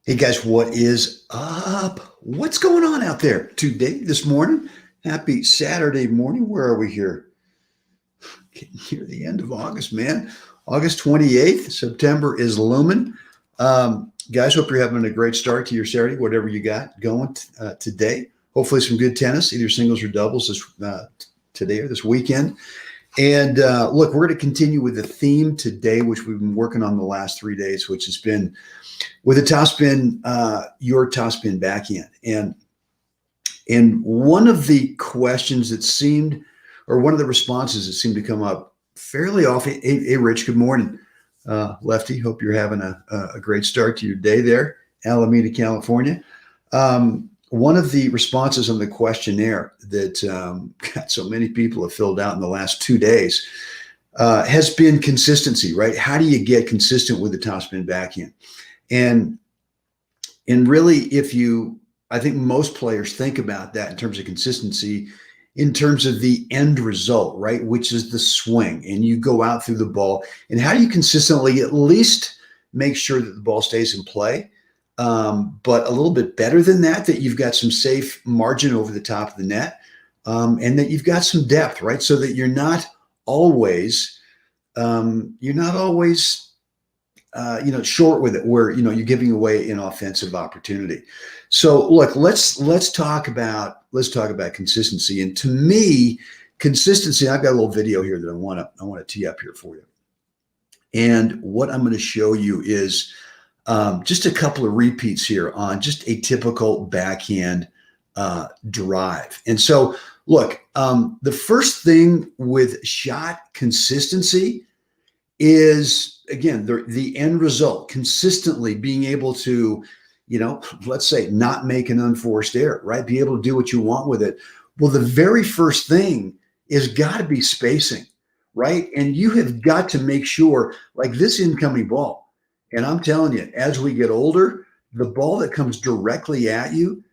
Hey guys, what is up? What's going on out there today, this morning? Happy Saturday morning. Where are we here? Getting near the end of August, man. August 28th. September is looming. Guys, hope you're having a great start to your Saturday, whatever you got going today. Hopefully some good tennis, either singles or doubles today or this weekend. And look, we're going to continue with the theme today, which we've been working on the last 3 days, which has been with a topspin, your topspin backhand. And one of the questions that seemed, or one of the responses that seemed to come up fairly often, hey Rich, good morning. Lefty, hope you're having a great start to your day there, Alameda, California. One of the responses on the questionnaire that got so many people have filled out in the last 2 days has been consistency, right? How do you get consistent with the topspin backhand? And really, I think most players think about that in terms of consistency, in terms of the end result, right? Which is the swing, and you go out through the ball. And how do you consistently at least make sure that the ball stays in play? But a little bit better than that, that you've got some safe margin over the top of the net, and that you've got some depth, right? So that you're not always, short with it, where you're giving away an offensive opportunity. So look, let's talk about consistency. And to me, consistency, I've got a little video here that I want to tee up here for you. And what I'm going to show you is just a couple of repeats here on just a typical backhand drive. And so look, the first thing with shot consistency is, again, the end result, consistently being able to, let's say, not make an unforced error, right? Be able to do what you want with it. Well, the very first thing is got to be spacing, right? And you have got to make sure, like this incoming ball, and I'm telling you, as we get older, the ball that comes directly at you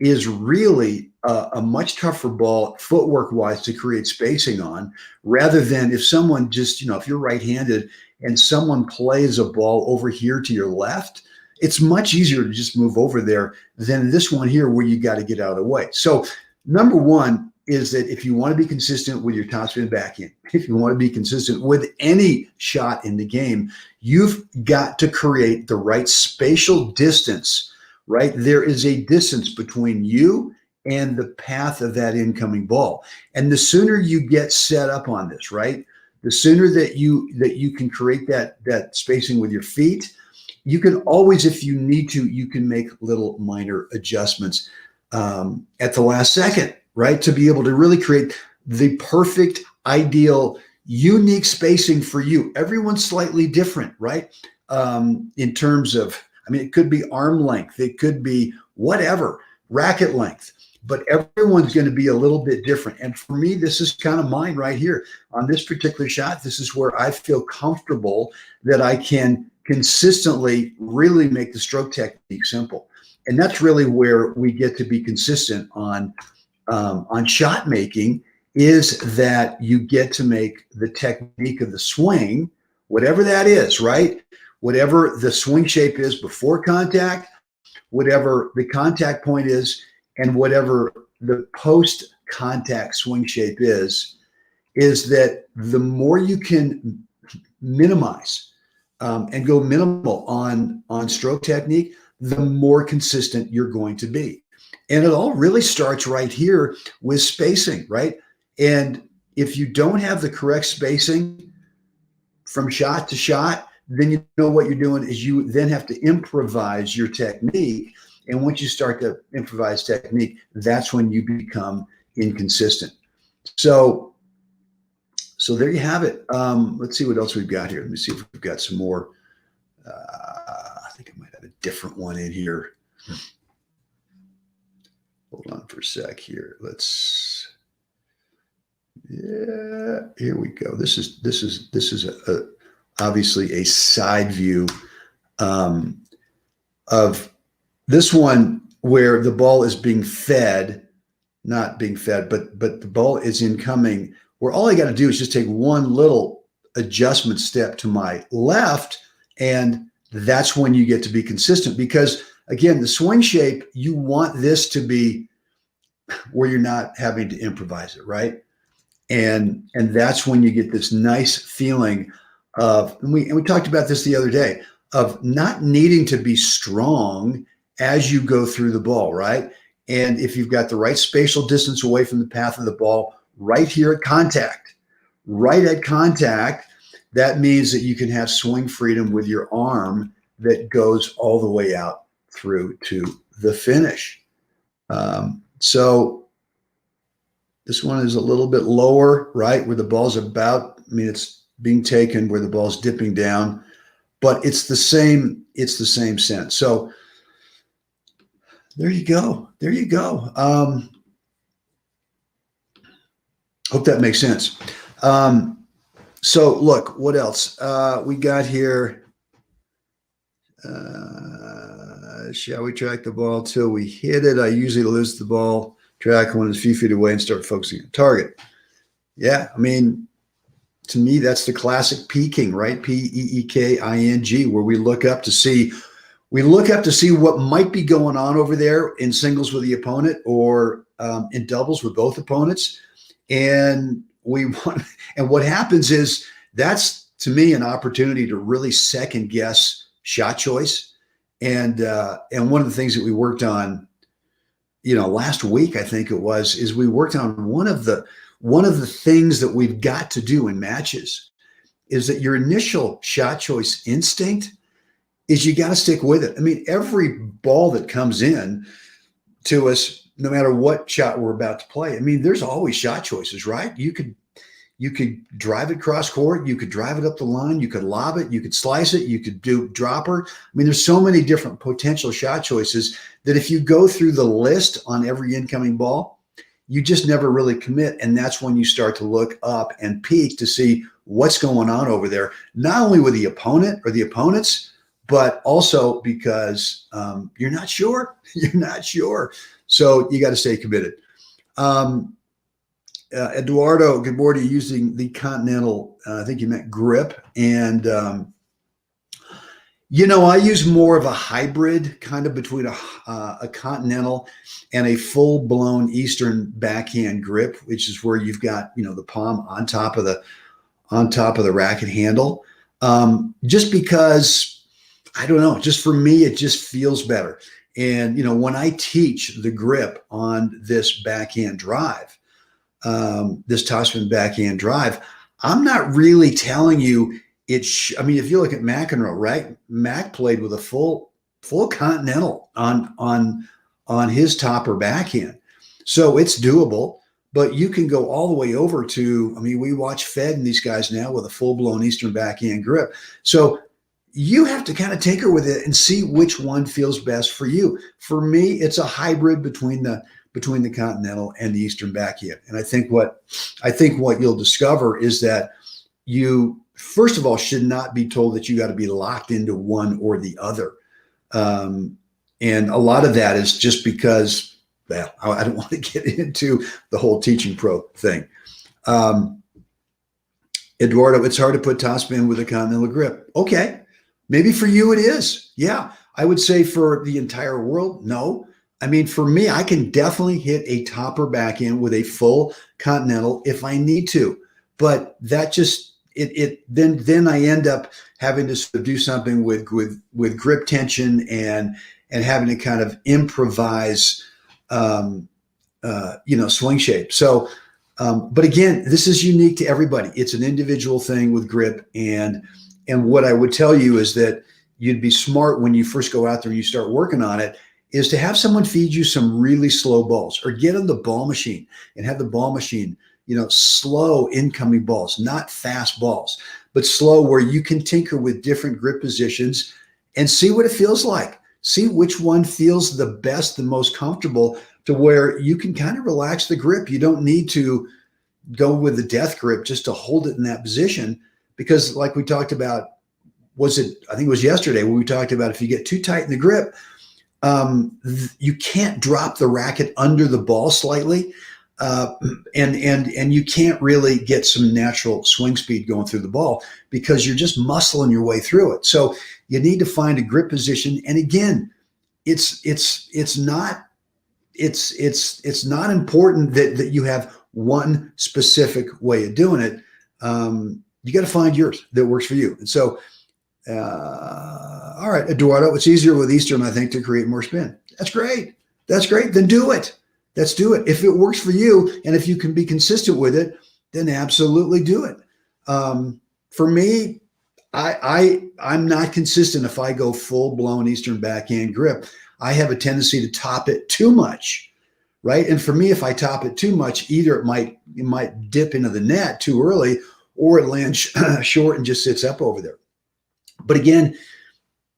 is really a much tougher ball footwork wise to create spacing on, rather than if someone just, if you're right-handed and someone plays a ball over here to your left, it's much easier to just move over there than this one here where you got to get out of the way. So number one is that if you want to be consistent with your topspin backhand, if you want to be consistent with any shot in the game, you've got to create the right spatial distance, right? There is a distance between you and the path of that incoming ball. And the sooner you get set up on this, right? The sooner that you can create that spacing with your feet, you can always, if you need to, you can make little minor adjustments at the last second, right? To be able to really create the perfect, ideal, unique spacing for you. Everyone's slightly different, right? In terms of, it could be arm length, it could be whatever, racket length, but everyone's going to be a little bit different. And for me, this is kind of mine right here on this particular shot. This is where I feel comfortable that I can consistently really make the stroke technique simple. And that's really where we get to be consistent on shot making, is that you get to make the technique of the swing, whatever that is, right? Whatever the swing shape is before contact, whatever the contact point is, and whatever the post-contact swing shape is that the more you can minimize and go minimal on stroke technique, the more consistent you're going to be. And it all really starts right here with spacing, right? And if you don't have the correct spacing from shot to shot, then you know what you're doing is you then have to improvise your technique. And once you start to improvise technique, that's when you become inconsistent. So there you have it. Let's see what else we've got here. Let me see if we've got some more. I think I might have a different one in here. Hold on for a sec here. Yeah, here we go. This is obviously a side view of this one, where the ball is being fed, not being fed, but the ball is incoming, where all I got to do is just take one little adjustment step to my left, and that's when you get to be consistent. Because again, the swing shape, you want this to be where you're not having to improvise it, right? And that's when you get this nice feeling of, and we talked about this the other day, of not needing to be strong as you go through the ball, right? And if you've got the right spatial distance away from the path of the ball, right here at contact, that means that you can have swing freedom with your arm that goes all the way out through to the finish. So this one is a little bit lower, right? Where the ball's about, I mean, it's being taken where the ball's dipping down, but it's the same sense. So there you go. There you go. Hope that makes sense. So look, what else? We got here. Shall we track the ball till we hit it? I usually lose the ball track when it's a few feet away and start focusing on target. Yeah, I mean, to me, that's the classic peeking, right? Peeking, where we look up to see what might be going on over there in singles with the opponent or in doubles with both opponents. And what happens is that's, to me, an opportunity to really second guess shot choice. And one of the things that we worked on, last week, I think it was, is we worked on one of the things that we've got to do in matches is that your initial shot choice instinct is you got to stick with it. I mean, every ball that comes in to us, no matter what shot we're about to play, I mean, there's always shot choices, right? You could drive it cross court, you could drive it up the line, you could lob it, you could slice it, you could do dropper. I mean, there's so many different potential shot choices that if you go through the list on every incoming ball, you just never really commit. And that's when you start to look up and peek to see what's going on over there, not only with the opponent or the opponents, but also because you're not sure. You're not sure. So you got to stay committed. Eduardo, good morning. Using the Continental, I think you meant grip. And, I use more of a hybrid kind of between a Continental and a full-blown Eastern backhand grip, which is where you've got, the palm on top of the racket handle. Just because, I don't know, just for me, it just feels better. And, when I teach the grip on this backhand drive, this topspin backhand drive, I'm not really telling you I mean, if you look at McEnroe, right? Mac played with a full Continental on his topper backhand. So it's doable, but you can go all the way over to, I mean, we watch Fed and these guys now with a full-blown Eastern backhand grip. So you have to kind of tinker with it and see which one feels best for you. For me, it's a hybrid between the Continental and the Eastern backhand. And I think what you'll discover is that you, first of all, should not be told that you got to be locked into one or the other. And a lot of that is just because, well, I don't want to get into the whole teaching pro thing. Eduardo, it's hard to put topspin with a Continental grip. Okay. Maybe for you it is. Yeah. I would say for the entire world, no. I mean, for me, I can definitely hit a topper backhand with a full Continental if I need to, but that just, then I end up having to sort of do something with grip tension and having to kind of improvise, swing shape. So, but again, this is unique to everybody. It's an individual thing with grip. And what I would tell you is that you'd be smart when you first go out there and you start working on it, is to have someone feed you some really slow balls, or get on the ball machine and have the ball machine, slow incoming balls, not fast balls, but slow, where you can tinker with different grip positions and see what it feels like. See which one feels the best, the most comfortable, to where you can kind of relax the grip. You don't need to go with the death grip just to hold it in that position, because like we talked about, I think it was yesterday, when we talked about if you get too tight in the grip, you can't drop the racket under the ball slightly, and you can't really get some natural swing speed going through the ball because you're just muscling your way through it. So you need to find a grip position. And again, it's not important that you have one specific way of doing it. You got to find yours that works for you. And so, all right, Eduardo, it's easier with Eastern, I think, to create more spin. That's great. That's great. Then do it. Let's do it. If it works for you, and if you can be consistent with it, then absolutely do it. For me, I'm not consistent if I go full blown Eastern backhand grip. I have a tendency to top it too much, right? And for me, if I top it too much, either it might dip into the net too early, or it lands short and just sits up over there. But again,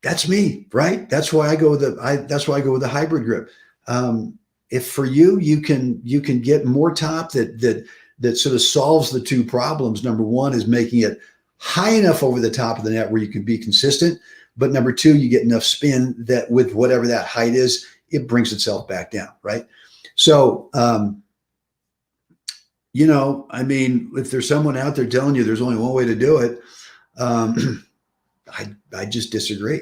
that's me, right? That's why I go with the hybrid grip. If for you, you can get more top that sort of solves the two problems. Number one is making it high enough over the top of the net where you can be consistent. But number two, you get enough spin that with whatever that height is, it brings itself back down, right? So, I mean, if there's someone out there telling you there's only one way to do it, I just disagree.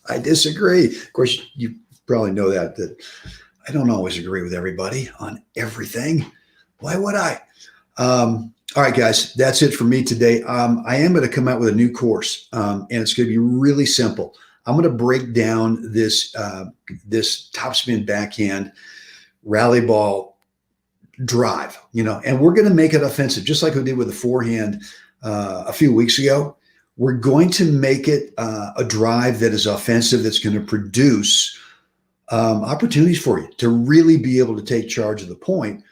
I disagree. Of course, you probably know that I don't always agree with everybody on everything. Why would I? All right, guys, that's it for me today. I am going to come out with a new course, and it's going to be really simple. I'm going to break down this topspin backhand rally ball drive, and we're going to make it offensive, just like we did with the forehand a few weeks ago. We're going to make it a drive that is offensive, that's going to produce opportunities for you to really be able to take charge of the point.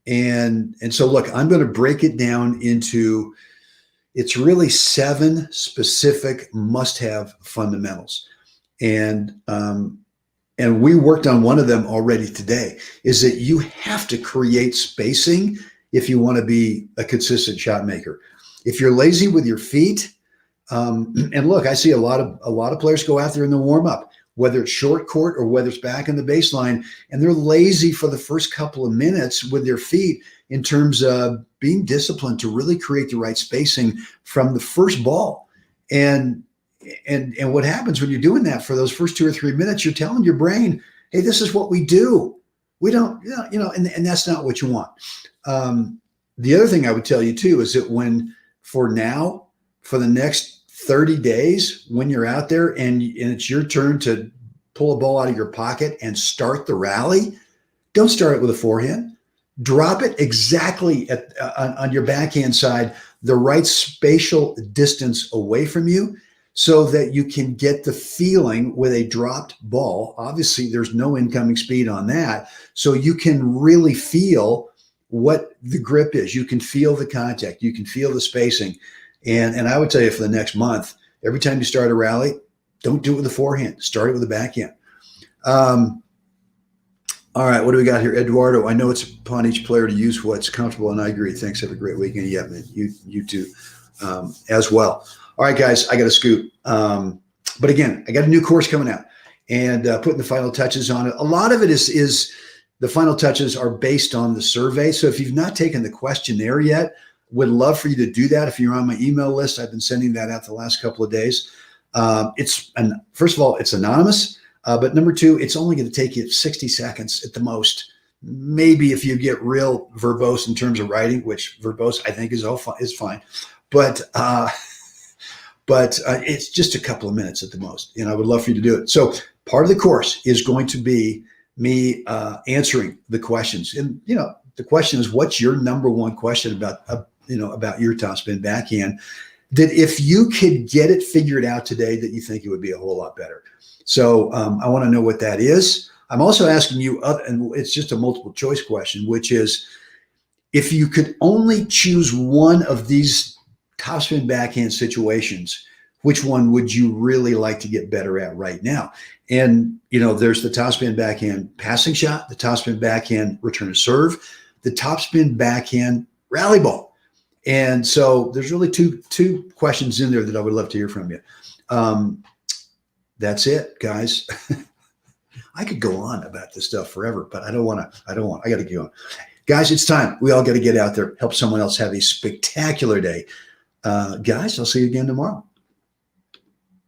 And so, look, I'm going to break it down into, it's really 7 specific must-have fundamentals. And we worked on one of them already today, is that you have to create spacing if you want to be a consistent shot maker. If you're lazy with your feet, and look, I see a lot of players go out there in the warm-up, whether it's short court or whether it's back in the baseline, and they're lazy for the first couple of minutes with their feet in terms of being disciplined to really create the right spacing from the first ball. And what happens when you're doing that for those first 2 or 3 minutes, you're telling your brain, hey, this is what we do. We don't, and that's not what you want. The other thing I would tell you too is that for the next 30 days, when you're out there and it's your turn to pull a ball out of your pocket and start the rally, don't start it with a forehand. Drop it exactly on your backhand side, the right spatial distance away from you, so that you can get the feeling with a dropped ball. Obviously, there's no incoming speed on that, so you can really feel what the grip is. You can feel the contact. You can feel the spacing. And I would tell you, for the next month, every time you start a rally, don't do it with the forehand. Start it with the backhand. All right, what do we got here? Eduardo, I know it's upon each player to use what's comfortable, and I agree. Thanks. Have a great weekend. Yeah, man, you too, as well. All right, guys, I got to scoot. But again, I got a new course coming out, and putting the final touches on it. A lot of it is the final touches are based on the survey. So if you've not taken the questionnaire yet, would love for you to do that. If you're on my email list, I've been sending that out the last couple of days. First of all, it's anonymous. But number 2, it's only going to take you 60 seconds at the most. Maybe if you get real verbose in terms of writing, which verbose I think is fine. But it's just a couple of minutes at the most. And I would love for you to do it. So part of the course is going to be me answering the questions. And, the question is, what's your number one question about your topspin backhand, that if you could get it figured out today, that you think it would be a whole lot better. So I want to know what that is. I'm also asking you, and it's just a multiple choice question, which is, if you could only choose one of these topspin backhand situations, which one would you really like to get better at right now? And, there's the topspin backhand passing shot, the topspin backhand return to serve, the topspin backhand rally ball. And so there's really two questions in there that I would love to hear from you. That's it, guys. I could go on about this stuff forever, but I don't want. I got to go on. Guys, it's time. We all got to get out there, help someone else have a spectacular day. Guys, I'll see you again tomorrow.